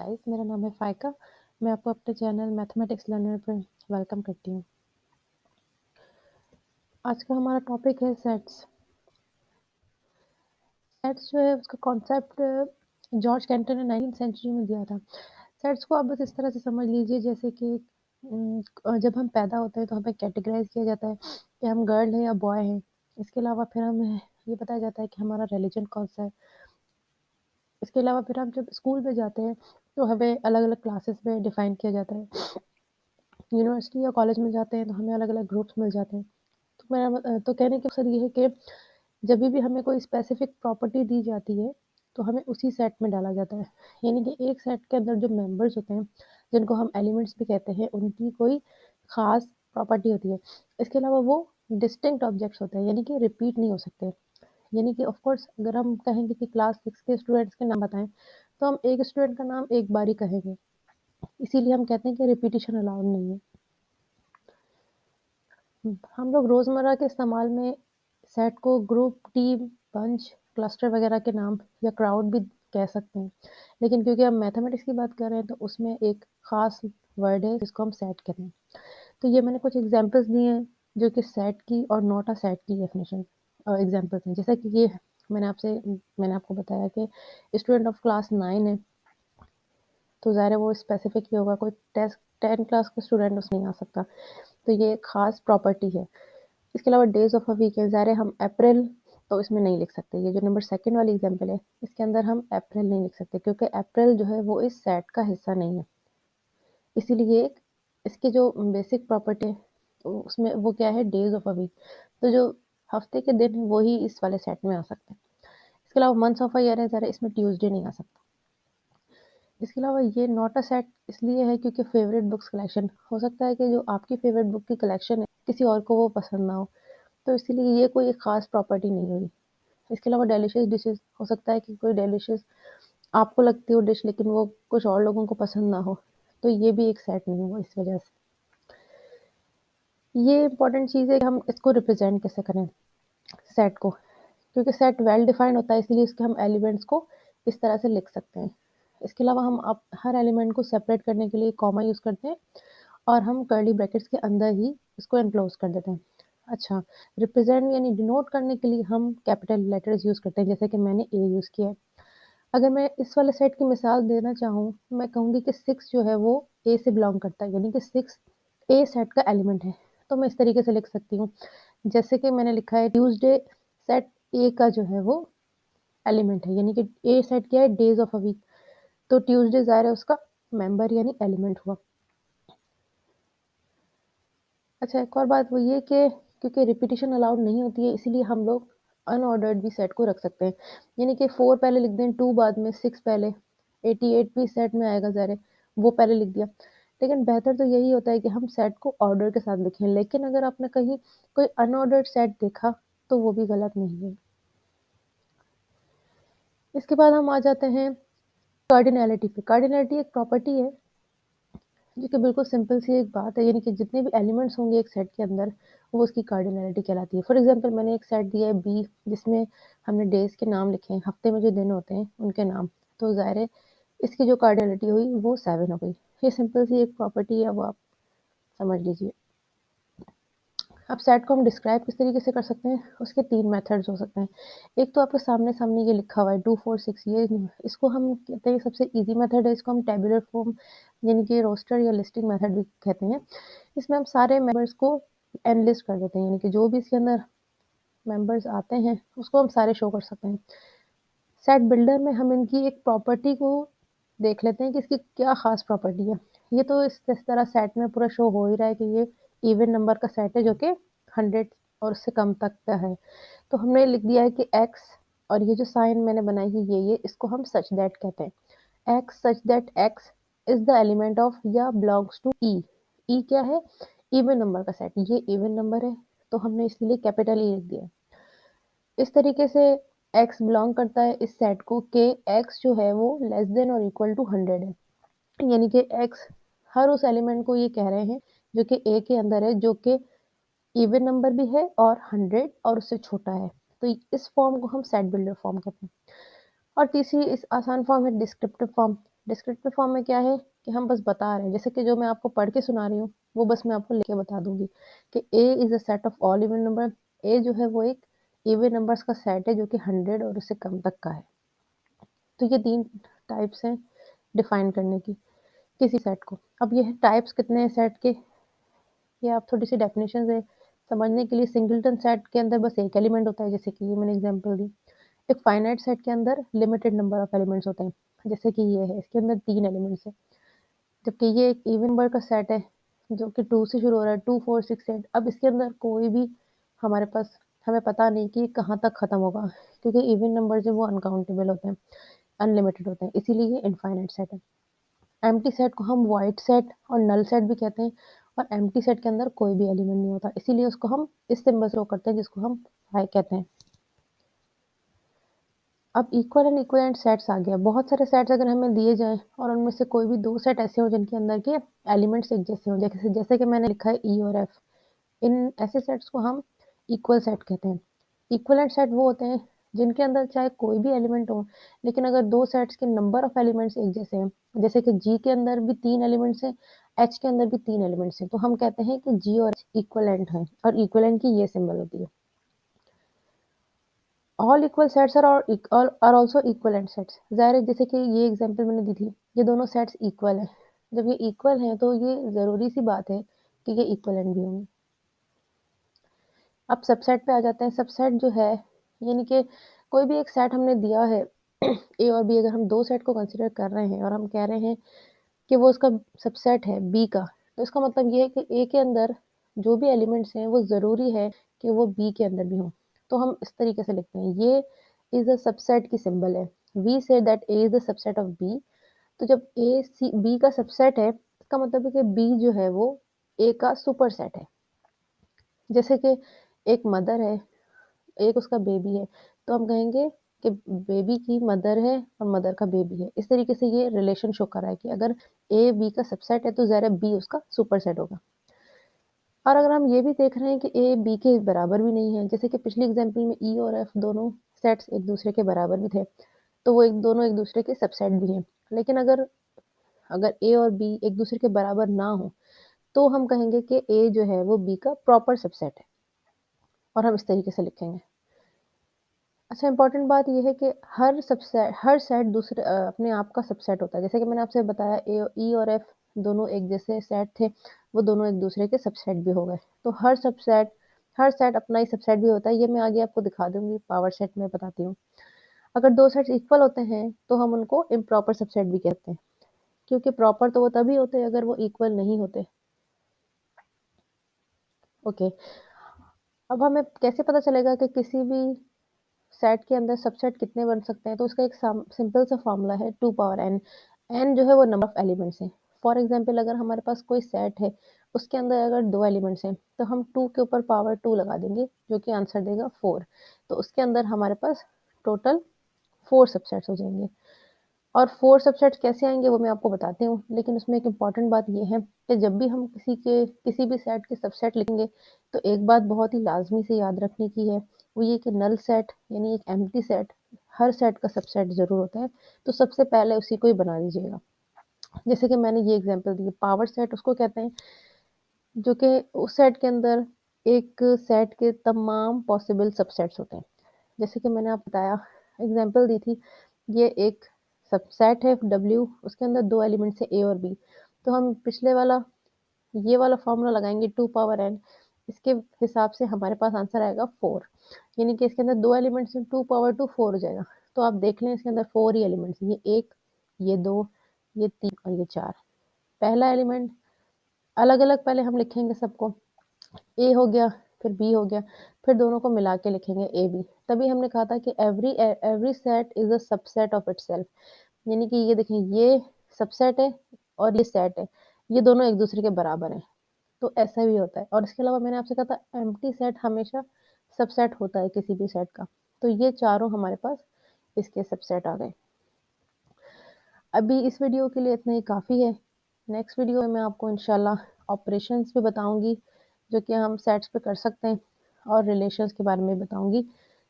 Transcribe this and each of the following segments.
Guys, मेरा नाम है फ़ायका। मैं आपको अपने चैनल मैथमेटिक्स लर्नर पे वेलकम करती हूँ। आज का हमारा टॉपिक है सेट्स। सेट्स जो है उसका कॉन्सेप्ट जॉर्ज कैंटन ने 19वीं सेंचुरी में दिया था। सेट्स को आप बस इस तरह से समझ लीजिए जैसे कि जब हम पैदा होते हैं तो हमें कैटेगराइज़ किया जाता है कि हम गर्ल हैं या बॉय हैं। इसके अलावा फिर हमें ये बताया जाता है कि हमारा रिलिजन कौन-सा है। इसके अलावा फिर हम जब स्कूल में जाते हैं तो हमें अलग-अलग क्लासेस में डिफ़ाइन किया जाता है। यूनिवर्सिटी या कॉलेज में जाते हैं तो हमें अलग-अलग ग्रुप्स मिल जाते हैं। तो तो कहने का मकसद ये है कि जभी भी हमें कोई स्पेसिफिक प्रॉपर्टी दी जाती है, तो हमें उसी सेट में डाला जाता है। यानी कि एक सेट के अंदर जो मेंबर्स होते हैं, जिनको हम एलिमेंट्स भी कहते हैं, उनकी कोई ख़ास प्रॉपर्टी होती है। इसके अलावा वो डिस्टिंक्ट ऑब्जेक्ट्स होते हैं, यानी कि रिपीट नहीं हो सकते। यानी कि ऑफ़ कोर्स अगर हम कहेंगे कि क्लास 6 के स्टूडेंट्स के नाम बताएँ, तो हम एक स्टूडेंट का नाम एक बार ही कहेंगे। इसीलिए हम कहते हैं कि रिपिटिशन अलाउड नहीं है। हम लोग रोज़मर्रा के इस्तेमाल में सेट को ग्रुप, टीम, बंच, क्लस्टर वगैरह के नाम या क्राउड भी कह सकते हैं। लेकिन क्योंकि हम मैथमेटिक्स की बात कर रहे हैं तो उसमें एक ख़ास वर्ड है जिसको हम सेट कहते हैं। तो ये मैंने कुछ एग्ज़ाम्पल्स दिए हैं जो कि सेट की और नॉट अ सेट की डेफिनिशन एग्ज़ाम्पल्स हैं। जैसा कि ये मैंने आपको बताया कि स्टूडेंट ऑफ क्लास 9 है, तो ज़ाहिर है वो स्पेसिफिक ही होगा, कोई 10 क्लास का स्टूडेंट उसमें नहीं आ सकता। तो ये एक ख़ास प्रॉपर्टी है। इसके अलावा डेज़ ऑफ अ वीक है, ज़ाहिर है हम अप्रैल तो इसमें नहीं लिख सकते। ये जो नंबर 2 वाली एग्ज़ाम्पल है, इसके अंदर हम अप्रैल नहीं लिख सकते क्योंकि अप्रैल जो है वो इस सेट का हिस्सा नहीं है। इसीलिए इसकी जो बेसिक प्रॉपर्टी है, तो उसमें वो क्या है डेज़ ऑफ अ वीक। तो जो हफ्ते के दिन हैं, वो ही इस वाले सेट में आ सकते हैं। इसके अलावा मंथ्स ऑफ अ ईयर है, ज़रा इसमें ट्यूज़डे नहीं आ सकता। इसके अलावा ये नॉट अ सेट इसलिए है क्योंकि फेवरेट बुक्स कलेक्शन हो सकता है कि जो आपकी फेवरेट बुक की कलेक्शन है, किसी और को वो पसंद ना हो। तो इसीलिए ये कोई एक ख़ास प्रॉपर्टी नहीं हुई। इसके अलावा डिलीशियस डिशेज़ हो सकता है कि कोई डिलीशियस आपको लगती हो डिश लेकिन वो कुछ और लोगों को पसंद ना हो, तो ये भी एक सेट नहीं हुआ इस वजह से। ये इम्पोर्टेंट चीज़ है कि हम इसको रिप्रेज़ेंट कैसे करें सेट को, क्योंकि सेट वेल डिफाइंड होता है इसलिए इसके हम एलिमेंट्स को इस तरह से लिख सकते हैं। इसके अलावा हम अब हर एलिमेंट को सेपरेट करने के लिए कॉमा यूज़ करते हैं और हम कर्ली ब्रैकेट्स के अंदर ही इसको एनक्लोज़ कर देते हैं। अच्छा, रिप्रेज़ेंट यानी डिनोट करने के लिए हम कैपिटल लेटर्स यूज़ करते हैं जैसे कि मैंने ए यूज़ किया है। अगर मैं इस वाले सेट की मिसाल देना चाहूँ, मैं कहूँगी कि 6 जो है वो ए से बिलॉन्ग करता है, यानी कि 6 ए सेट का एलिमेंट है। तो मैं इस तरीके से लिख सकती हूँ, जैसे कि मैंने लिखा है ट्यूज़डे सेट ए का जो है वो एलिमेंट है, यानी कि ए सेट क्या है डेज़ ऑफ अ वीक, तो ट्यूज़डे ज़ाहिर है उसका मेंबर यानी एलिमेंट हुआ। अच्छा, एक और बात वो ये कि क्योंकि रिपीटिशन अलाउड नहीं होती है इसीलिए हम लोग अनऑर्डर्ड भी सेट को रख सकते हैं। यानी कि 4 पहले लिख दें, 2 बाद में, 6 पहले, 88 भी सेट में आएगा ज़ाहिर है, वो पहले लिख दिया। लेकिन बेहतर तो यही होता है कि हम सेट को ऑर्डर के साथ लिखें, लेकिन अगर आपने कहीं कोई अनऑर्डर्ड सेट देखा, तो वो भी गलत नहीं है। इसके बाद हम आ जाते हैं कार्डिनैलिटी पे। कार्डिनैलिटी एक प्रॉपर्टी है जो कि बिल्कुल सिंपल सी एक बात है, यानी कि जितने भी एलिमेंट्स होंगे एक सेट के अंदर, वो उसकी कार्डिनैलिटी कहलाती है। फॉर एग्ज़ाम्पल मैंने एक सेट दिया है बी, जिसमें हमने डेज़ के नाम लिखे हैं, हफ्ते में जो दिन होते हैं, उनके नाम। तो ज़ाहिर है इसकी जो कार्डिनैलिटी हुई, वो 7 हो गई। ये सिंपल सी एक प्रॉपर्टी है, वो आप समझ लीजिए। अब सेट को हम डिस्क्राइब किस तरीके से कर सकते हैं, उसके 3 मेथड्स हो सकते हैं। एक तो आपके सामने-सामने ये लिखा हुआ है 2, 4, 6, ये इसको हम कहते हैं सबसे ईज़ी मेथड है, इसको हम टेबुलर फॉर्म यानी कि रोस्टर या लिस्टिंग मेथड भी कहते हैं। इसमें हम सारे मेंबर्स को एनलिस्ट कर देते हैं, यानी कि जो भी इसके अंदर मेंबर्स आते हैं, उसको हम सारे शो कर सकते हैं। सेट बिल्डर में हम इनकी एक प्रॉपर्टी को देख लेते हैं कि इसकी क्या ख़ास प्रॉपर्टी है। ये तो इस तरह सेट में पूरा शो हो ही रहा है कि ये इवन नंबर का सेट है जो कि 100 और उससे कम तक का है। तो हमने लिख दिया है कि एक्स और ये जो साइन मैंने बनाई है ये इसको हम सच दैट कहते हैं। X such that x is the element of या बिलॉन्ग्स टू ई। ई क्या है? इवन नंबर का सेट। ये इवन नंबर है, तो हमने इसके लिए कैपिटल ई लिख दिया है। इस तरीके से x बिलॉन्ग करता है इस सेट को कि x जो है वो लेस देन और इक्वल टू 100 है। यानी कि x हर उस एलिमेंट को ये कह रहे हैं जो कि a के अंदर है, जो कि इवन नंबर भी है और 100 और उससे छोटा है। तो इस फॉर्म को हम सेट बिल्डर फॉर्म कहते हैं। और तीसरी इस आसान फॉर्म है डिस्क्रिप्टिव फॉर्म। डिस्क्रिप्टिव फॉर्म में क्या है कि हम बस बता रहे हैं, जैसे कि जो मैं आपको पढ़ के सुना रही हूँ वो बस मैं आपको लिख के बता दूंगी कि A is a set of all even number. A जो है वो एक इवन नंबर्स का सेट है जो कि 100 और उससे कम तक का है। तो ये 3 टाइप्स हैं डिफाइन करने की किसी सेट को। अब ये टाइप्स कितने हैं सेट के, ये आप थोड़ी सी डेफिनेशन है समझने के लिए। सिंगलटन सेट के अंदर बस एक एलिमेंट होता है, जैसे कि ये मैंने एग्जांपल दी। एक फाइनाइट सेट के अंदर लिमिटेड नंबर ऑफ एलिमेंट्स होते हैं, जैसे कि ये है, इसके अंदर 3 एलिमेंट्स हैं। जबकि ये एक इवन नंबर का सेट है जो कि 2 से शुरू हो रहा है, 2 4 6 8। अब इसके अंदर कोई भी हमारे पास हमें पता नहीं कि कहाँ तक खत्म होगा, क्योंकि इवन नंबर जो वो अनकाउंटेबल होते हैं, अनलिमिटेड होते हैं, इसीलिए ये इनफाइनाइट सेट है। एम्प्टी सेट को हम वाइड सेट और नल सेट भी कहते हैं, और एम्प्टी सेट के अंदर कोई भी एलिमेंट नहीं होता, इसीलिए उसको हम इस सिंबल से शो करते हैं जिसको हम फाई कहते हैं। अब इक्वल एंड इक्विवेलेंट सेट्स आ गया। बहुत सारे सेट्स अगर हमें दिए जाएं और उनमें से कोई भी 2 सेट ऐसे हो जिनके अंदर के एलिमेंट्स एक जैसे हों, जैसे कि मैंने लिखा है ई और एफ, इन ऐसे सेट्स को हम इक्वल सेट कहते हैं। इक्विवेलेंट सेट वो होते हैं जिनके अंदर चाहे कोई भी एलिमेंट हो, लेकिन अगर 2 सेट्स के नंबर ऑफ एलिमेंट्स एक जैसे हैं, जैसे कि जी के अंदर भी 3 एलिमेंट्स हैं, एच के अंदर भी 3 एलिमेंट्स हैं, तो हम कहते हैं कि जी और एच इक्विवेलेंट हैं, और इक्विवेलेंट की ये सिंबल होती है। All equal sets are also equivalent sets. ज़ाहिर है, जैसे कि ये एग्जांपल मैंने दी थी, ये दोनों सेट्स इक्वल हैं। जब ये इक्वल हैं तो ये ज़रूरी सी बात है कि ये इक्विवेलेंट भी होंगे। अब सबसेट पे आ जाते हैं। सबसेट जो है, यानी कि कोई भी एक सेट हमने दिया है ए और बी, अगर हम 2 सेट को कंसीडर कर रहे हैं और हम कह रहे हैं कि वो उसका सबसेट है बी का, तो इसका मतलब ये है कि ए के अंदर जो भी एलिमेंट्स हैं वो ज़रूरी है कि वो बी के अंदर भी हों। तो हम इस तरीके से लिखते हैं, ये इज़ अ सबसेट की सिंबल है। We say that A is the subset of B. तो जब ए सी बी का सबसेट है, इसका मतलब है कि बी जो है वो ए का सुपरसेट है। जैसे कि एक मदर है, एक उसका बेबी है, तो हम कहेंगे कि बेबी की मदर है और मदर का बेबी है। इस तरीके से ये रिलेशन शो कर रहा है कि अगर ए बी का सबसेट है तो ज़रा बी उसका सुपरसेट होगा। और अगर हम ये भी देख रहे हैं कि ए बी के बराबर भी नहीं है, जैसे कि पिछली एग्जांपल में ई और एफ दोनों सेट्स एक दूसरे के बराबर भी थे, तो वो एक दोनों एक दूसरे के सबसेट भी हैं। लेकिन अगर अगर ए और बी एक दूसरे के बराबर ना हो, तो हम कहेंगे कि ए जो है वो बी का प्रॉपर सबसेट है, और हम इस तरीके से लिखेंगे। अच्छा, इम्पोर्टेंट बात ये है कि हर सेट अपने आप का सबसेट होता है। जैसे कि मैंने आपसे बताया, ई और एफ दोनों एक जैसे सेट थे, वो दोनों एक दूसरे के सबसेट भी हो गए। तो हर सेट अपना ही सबसेट भी होता है। ये मैं आगे आपको दिखा दूंगी, पावर सेट में बताती हूँ। अगर 2 सेट्स इक्वल होते हैं तो हम उनको इम्प्रॉपर सबसेट भी कहते हैं, क्योंकि प्रॉपर तो वो तभी होते हैं अगर वो इक्वल नहीं होते। ओके, अब हमें कैसे पता चलेगा कि किसी भी सेट के अंदर सबसेट कितने बन सकते हैं? तो उसका एक सिंपल सा फॉर्मूला है 2 पावर n। n जो है वो नंबर ऑफ एलिमेंट्स हैं। फॉर एग्जांपल, अगर हमारे पास कोई सेट है, उसके अंदर अगर 2 एलिमेंट्स हैं, तो हम 2 के ऊपर पावर 2 लगा देंगे, जो कि आंसर देगा 4। तो उसके अंदर हमारे पास टोटल 4 सबसेट्स हो जाएंगे। और 4 सबसेट्स कैसे आएंगे वो मैं आपको बताती हूँ, लेकिन उसमें एक इम्पॉर्टेंट बात ये है कि जब भी हम किसी भी सेट के सबसेट लिखेंगे, तो एक बात बहुत ही लाजमी से याद रखने की है, वो ये कि नल सेट यानी एक एम्प्टी सेट हर सेट का सबसेट ज़रूर होता है। तो सबसे पहले उसी को ही बना दीजिएगा। जैसे कि मैंने ये एग्जांपल दी, पावर सेट उसको कहते हैं जो कि उस सेट के अंदर एक सेट के तमाम पॉसिबल सबसेट्स होते हैं। जैसे कि मैंने आपको बताया, एग्जांपल दी थी, ये एक सबसेट है W, उसके अंदर 2 एलिमेंट्स है A और B। तो हम पिछले वाला ये वाला फॉर्मूला लगाएंगे 2 पावर n, इसके हिसाब से हमारे पास आंसर आएगा 4। यानी कि इसके अंदर 2 एलिमेंट्स हैं, 2 पावर 2 4 हो जाएगा। तो आप देख लें, इसके अंदर 4 ही एलिमेंट्स हैं, ये 1, ये 2, ये 3 और ये 4। पहला एलिमेंट अलग-अलग पहले हम लिखेंगे सबको, ए हो गया, फिर बी हो गया, फिर दोनों को मिला के लिखेंगे ए बी। तभी हमने कहा था कि every set is a subset of itself. यानी कि ये देखें, ये सबसेट है और ये सेट है, ये दोनों एक दूसरे के बराबर हैं। तो ऐसा भी होता है। और इसके अलावा मैंने आपसे कहा था एम्प्टी सेट हमेशा सबसेट होता है किसी भी सेट का। तो ये चारों हमारे पास इसके सबसेट आ गए। अभी इस वीडियो के लिए इतना ही काफ़ी है। नेक्स्ट वीडियो में मैं आपको इंशाल्लाह ऑपरेशंस भी बताऊंगी जो कि हम सेट्स पे कर सकते हैं, और रिलेशंस के बारे में बताऊंगी।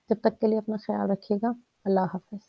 जब तक के लिए अपना ख्याल रखिएगा। अल्लाह हाफ़िज़।